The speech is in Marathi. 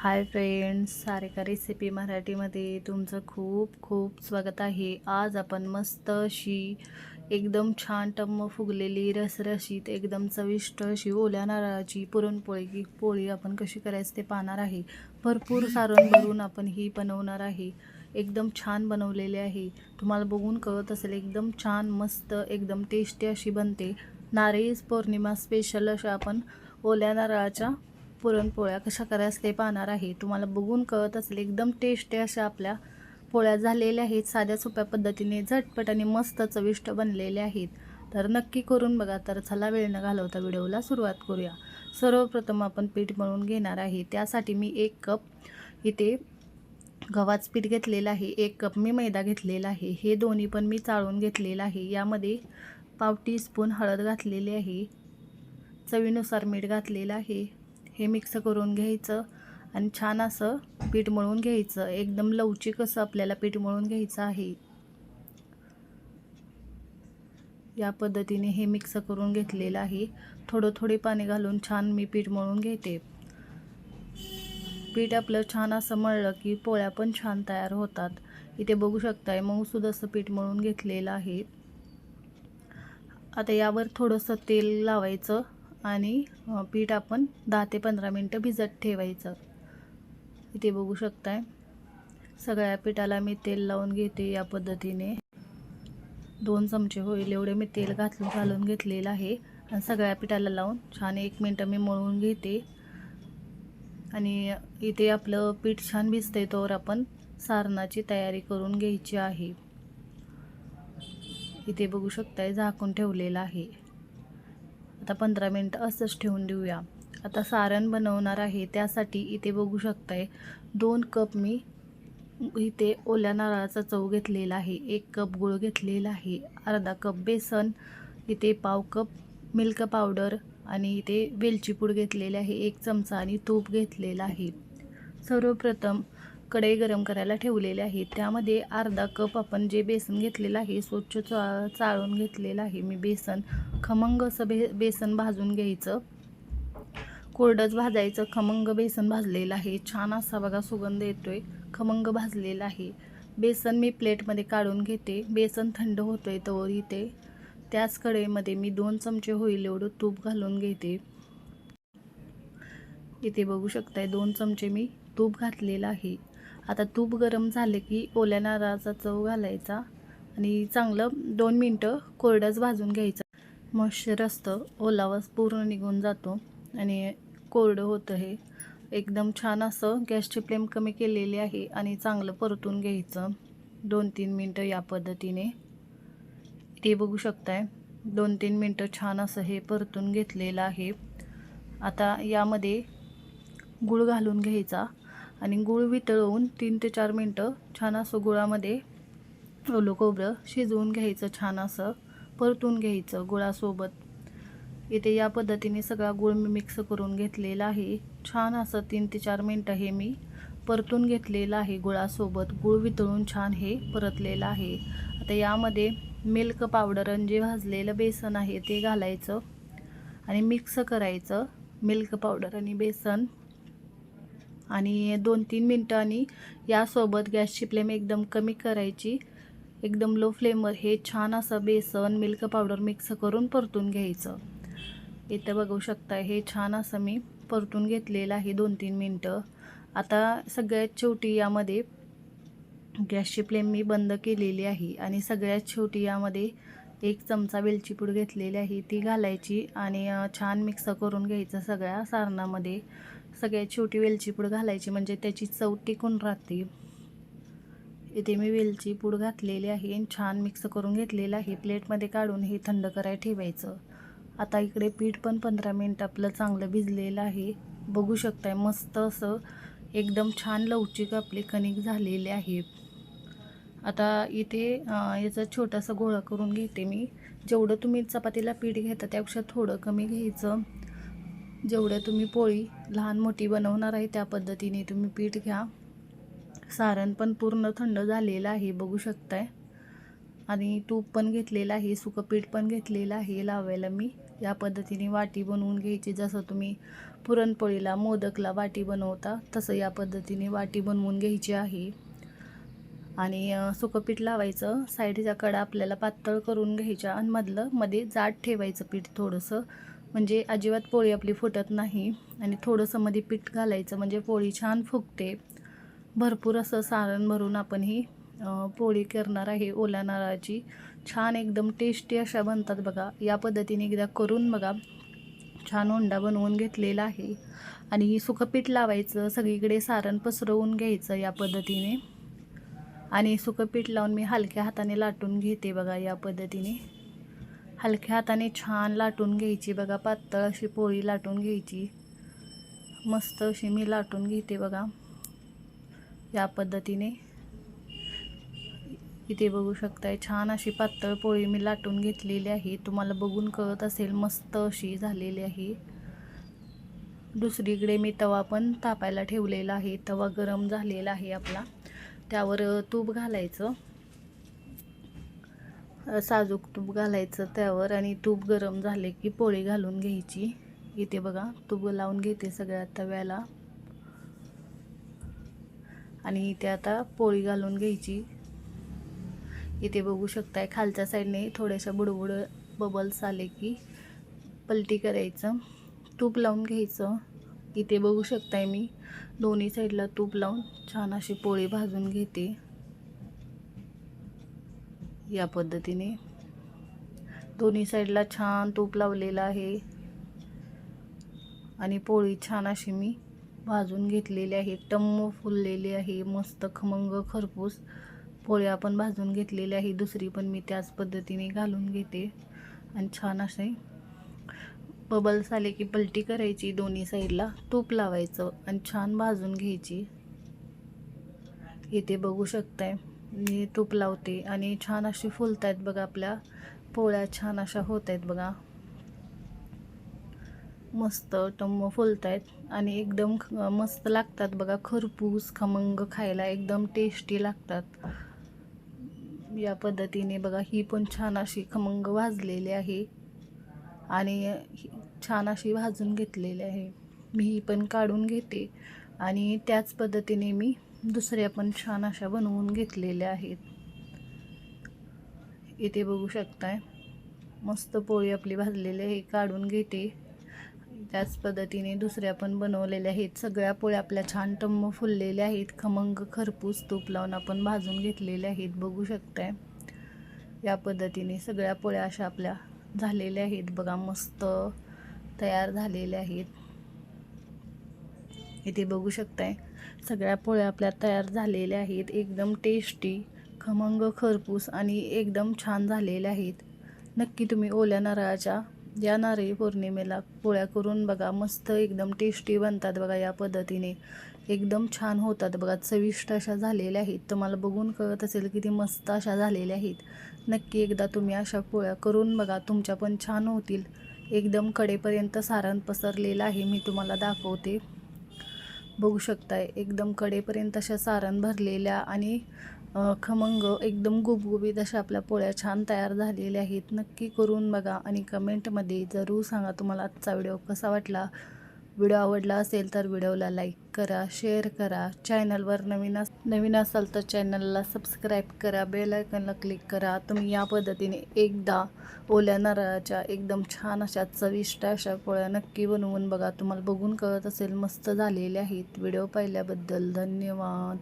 हाय फ्रेंड्स, सारिका रेसिपी मराठीमध्ये तुमचं खूप खूप स्वागत आहे। आज आपण मस्त अशी एकदम छान टम्म फुगलेली रसरशीत एकदम चविष्ट अशी ओल्या नारळाची पोळी आपण कशी करायची ते पाहणार आहे। भरपूर सारण भरून आपण ही बनवणार आहे। एकदम छान बनवलेली आहे, तुम्हाला बघून कळत असेल। एकदम छान मस्त एकदम टेस्टी अशी बनते। नारळी पौर्णिमा स्पेशल अशा आपण ओल्या नारळाच्या पुरणपोळ्या कशा करायचं ते पाहणार आहे। तुम्हाला बघून कळत असेल एकदम टेस्टी अशा आपल्या पोळ्या झालेल्या आहेत। साध्या सोप्या पद्धतीने झटपट आणि मस्त चविष्ट बनलेल्या आहेत, तर नक्की करून बघा। तर चला वेळ न घालवता व्हिडिओला सुरुवात करूया। सर्वप्रथम आपण पीठ मळून घेणार आहे। त्यासाठी मी 1 कप इथे गव्हाचं पीठ घेतलेलं आहे, 1 कप मी मैदा घेतलेला आहे। हे दोन्ही पण मी चाळून घेतलेलं आहे। यामध्ये पाव टीस्पून हळद घातलेली आहे, चवीनुसार मीठ घातलेलं आहे। हे मिक्स करून घ्यायचं आणि छान असं पीठ मळून घ्यायचं। एकदम लवचिक असं आपल्याला पीठ मळून घ्यायचं आहे। या पद्धतीने हे मिक्स करून घेतलेलं आहे। थोडे पाणी घालून छान मी पीठ मळून घेते। पीठ आपलं छान असं मळलं की पोळ्या पण छान तयार होतात। इथे बघू शकताय मऊसूद असं पीठ मळून घेतलेलं आहे। आता यावर थोडंसं तेल लावायचं आणि पीठ आपण 10 ते 15 मिनिटं भिजत ठेवायचं। इथे बघू शकताय सगळ्या पिठाला मी तेल लावून घेते। या पद्धतीने 2 चमचे होईल एवढे मी तेल घालून घेतलेलं आहे आणि सगळ्या पिठाला लावून छान 1 मिनिट मी मळून घेते। आणि इथे आपलं पीठ छान भिजतंय तोवर आपण सारणाची तयारी करून घ्यायची आहे। इथे बघू शकताय झाकून ठेवलेलं आहे। आता 15 मिनिटं असंच ठेवून देऊया। आता सारण बनवणार आहे, त्यासाठी इथे बघू शकताय 2 कप मी इथे ओल्या नारळाचा चव घेतलेला आहे, 1 कप गूळ घेतलेला आहे, अर्धा कप बेसन, इथे पाव कप मिल्क पावडर आणि इथे वेलची पूड घेतलेली आहे 1 चमचा आणि तूप घेतलेलं आहे। सर्वप्रथम कढई गरम करायला ठेवलेली आहे। त्यामध्ये अर्धा कप आपण जे बेसन घेतलेलं आहे स्वच्छ चाळून घेतलेलं आहे मी बेसन। खमंग असं बेसन भाजून घ्यायचं, कोरडंच भाजायचं। खमंग बेसन भाजलेलं आहे, छान असा बघा सुगंध येतोय, खमंग भाजलेलं आहे। बेसन मी प्लेटमध्ये काढून घेते। बेसन थंड होतोय तोवर इथे त्याच कढईमध्ये मी 2 चमचे होईल एवढं तूप घालून घेते। इथे बघू शकताय 2 चमचे मी तूप घातलेलं आहे। आता तूप गरम झाले की ओल्या नारळाचा चव घालायचा आणि चांगलं 2 मिनिटं कोरडंच भाजून घ्यायचं। मॉइश्चर असतं, ओलावा पूर्ण निघून जातो आणि कोरडं होतं हे। एकदम छान असं गॅसची फ्लेम कमी केलेली आहे आणि चांगलं परतून घ्यायचं 2-3 मिनिटं या पद्धतीने। ते बघू शकताय 2-3 मिनिटं छान असं हे परतून घेतलेलं आहे। आता यामध्ये गूळ घालून घ्यायचा आणि गूळ वितळवून 3 ते 4 मिनिटं छान असं गुळामध्ये ओलं खोबरं शिजवून घ्यायचं, छान असं परतून घ्यायचं गुळासोबत। इथे या पद्धतीने सगळा गूळ मी मिक्स करून घेतलेला आहे। छान असं 3 ते 4 मिनिटं हे मी परतून घेतलेलं आहे गुळासोबत। गूळ वितळून छान हे परतलेलं आहे। आता यामध्ये मिल्क पावडर आणि जे भाजलेलं बेसन आहे ते घालायचं आणि मिक्स करायचं मिल्क पावडर आणि बेसन आणि 2-3 मिनिटं आणि यासोबत गॅसची फ्लेम एकदम कमी करायची, एकदम लो फ्लेमवर हे छान असं बेसन मिल्क पावडर मिक्स करून परतून घ्यायचं। इथं बघू शकता हे छान असं मी परतून घेतलेलं आहे 2-3 मिनिटं। आता सगळ्यात शेवटी यामध्ये गॅसची फ्लेम मी बंद केलेली आहे आणि सगळ्यात शेवटी यामध्ये 1 चमचा वेलची पूड घेतलेली आहे ती घालायची आणि छान मिक्स करून घ्यायचं सगळ्या सारणामध्ये। सगळ्यात शेवटी वेलची पूड घालायची म्हणजे त्याची चव टिकून राहते। इथे मी वेलची पूड घातलेली आहे आणि छान मिक्स करून घेतलेलं आहे। प्लेटमध्ये काढून हे थंड करायला ठेवायचं। आता इकडे पीठ पण 15 मिनिट आपलं चांगलं भिजलेलं आहे। बघू शकताय मस्त असं एकदम छान लवचिक आपले कणिक झालेले आहे। आता इथे याचा छोटासा गोळा करून घेते मी। जेवढं तुम्ही चपातीला पीठ घेता त्यापेक्षा थोडं कमी घ्यायचं। जेवढं तुम्ही पोळी लहान मोठी बनवणार आहे त्या पद्धतीने तुम्ही पीठ घ्या। सारण पण पूर्ण थंड झालेलं आहे बघू शकताय आणि तूप पण घेतलेलं आहे, सुकं पीठ पण घेतलेलं आहे लावायला मी। या पद्धतीने वाटी बनवून घ्यायची. जसं तुम्ही पुरणपोळीला मोदकला वाटी बनवता तसं या पद्धतीने वाटी बनवून घ्यायची आहे. आणि सुकं पीठ लावायचं. साईडच्या कडा आपल्याला पातळ करून घ्यायच्या आणि मध्ये जाड ठेवायचं पीठ थोडंसं, म्हणजे अजिबात पोळी आपली फुटत नाही. आणि थोडंसं मध्ये पीठ घालायचं म्हणजे पोळी छान फुगते. भरपूर असं सारण भरून आपण ही पोळी करणार आहे ओल्या नारळाची. छान एकदम टेस्टी अशा बनतात बघा. या पद्धतीने एकदा करून बघा. छान उंडा बनवून घेतलेला आहे. आणि सुकं पीठ लावायचं, सगळीकडे सारण पसरवून घ्यायचं या पद्धतीने. आणि सुकं पीठ लावून मी हलक्या हाताने लाटून घेते बघा. या पद्धतीने हलक्या हाताने छान लाटून घ्यायची बघा. पातळ अशी पोळी लाटून घ्यायची. मस्त अशी मी लाटून घेते बघा. या पद्धतीने इथे बघू शकताय छान अशी पातळ पोळी मी लाटून घेतलेली आहे. तुम्हाला बघून कळत असेल मस्त अशी झालेली आहे. दुसरीकडे मी तवा पण तापायला ठेवलेला आहे. तवा गरम झालेला आहे आपला. त्यावर तूप घालायचं, साजूक तूप घालायचं त्यावर. आणि तूप गरम झाले की पोळी घालून घ्यायची. इथे बघा तूप लावून घेते सगळ्या तव्याला. आणि इथे आता पोळी घालून घ्यायची. इथे बघू शकताय खालच्या साईडने थोड्याशा बुडबुड बबल्स आले की पलटी करायचं, तूप लावून घ्यायचं. इथे बघू शकताय मी दोन्ही साईडला तूप लावून छान अशी पोळी भाजून घेते. या पद्धतीने दोन्ही साईडला छान तूप लावलेलं आहे. आणि पोळी छान अशी मी भाजून घेतलेली आहे. टम्म फुललेली आहे. मस्त खमंग खरपूस पोळी आपण भाजून घेतलेली आहे. दुसरी पण मी त्याच पद्धतीने घालून घेते. आणि छान असे बबल्स आले की पलटी करायची, दोन्ही साईडला तूप लावायचं आणि छान भाजून घ्यायची. इथे बघू शकताय मी तूप लावते आणि छान अशी फुलत आहेत बघा. आपल्या पोळ्या छान अशा होत आहेत बघा. मस्त टम्म फुलत आहेत आणि एकदम मस्त लागतात बघा. खरपूस खमंग खायला एकदम टेस्टी लागतात. या पद्धतीने बघा ही पण छान अशी खमंग भाजलेली आहे. आणि छान अशी भाजून घेतलेली आहे. मी ही पण काढून घेते. आणि त्याच पद्धतीने मी दुसऱ्या पण छान अशा बनवून घेतलेल्या आहेत. इथे बघू शकताय मस्त पोळी आपली भाजलेली आहे, काढून घेते. त्याच पद्धतीने दुसऱ्या पण बनवलेल्या आहेत. सगळ्या पोळ्या आपल्या छान टम्म फुललेल्या आहेत. खमंग खरपूस तूप लावून आपण भाजून घेतलेल्या आहेत. बघू शकताय या पद्धतीने सगळ्या पोळ्या अशा आपल्या झालेल्या आहेत बघा. मस्त तयार झालेल्या आहेत. इथे बघू शकताय सगळ्या पोळ्या आपल्या तयार झालेल्या आहेत. एकदम टेस्टी खमंग खरपूस आणि एकदम छान झालेल्या आहेत. नक्की तुम्ही ओल्या नारळाच्या या नारळी पौर्णिमेला पोळ्या करून बघा. मस्त एकदम टेस्टी बनतात बघा. या पद्धतीने एकदम छान होतात बघा. चविष्ट अशा झालेल्या आहेत. तुम्हाला बघून कळत असेल किती मस्त अशा झालेल्या आहेत. नक्की एकदा तुम्ही अशा पोळ्या करून बघा. तुमच्या पण छान होतील. एकदम कडेपर्यंत सारण पसरलेलं आहे. मी तुम्हाला दाखवते. बघू शकताय एकदम कडेपर्यंत अशा सारण भरलेल्या आणि खमंग एकदम गुबगुबीत अशा आपल्या पोळ्या छान तयार झालेल्या आहेत. नक्की करून बघा आणि कमेंटमध्ये जरूर सांगा तुम्हाला आजचा व्हिडिओ कसा वाटला. व्हिडिओ आवडला असेल तर व्हिडिओला लाईक करा, शेअर करा. चॅनलवर नवीन असाल तर चॅनलला सबस्क्राईब करा, बेल आयकॉनला क्लिक करा. तुम्ही या पद्धतीने एकदा ओल्या नारळाच्या एकदम छान अशा चविष्ट अशा पोळ्या नक्की बनवून बघा. तुम्हाला बघून कळत असेल मस्त झालेल्या आहेत. व्हिडिओ पाहिल्याबद्दल धन्यवाद.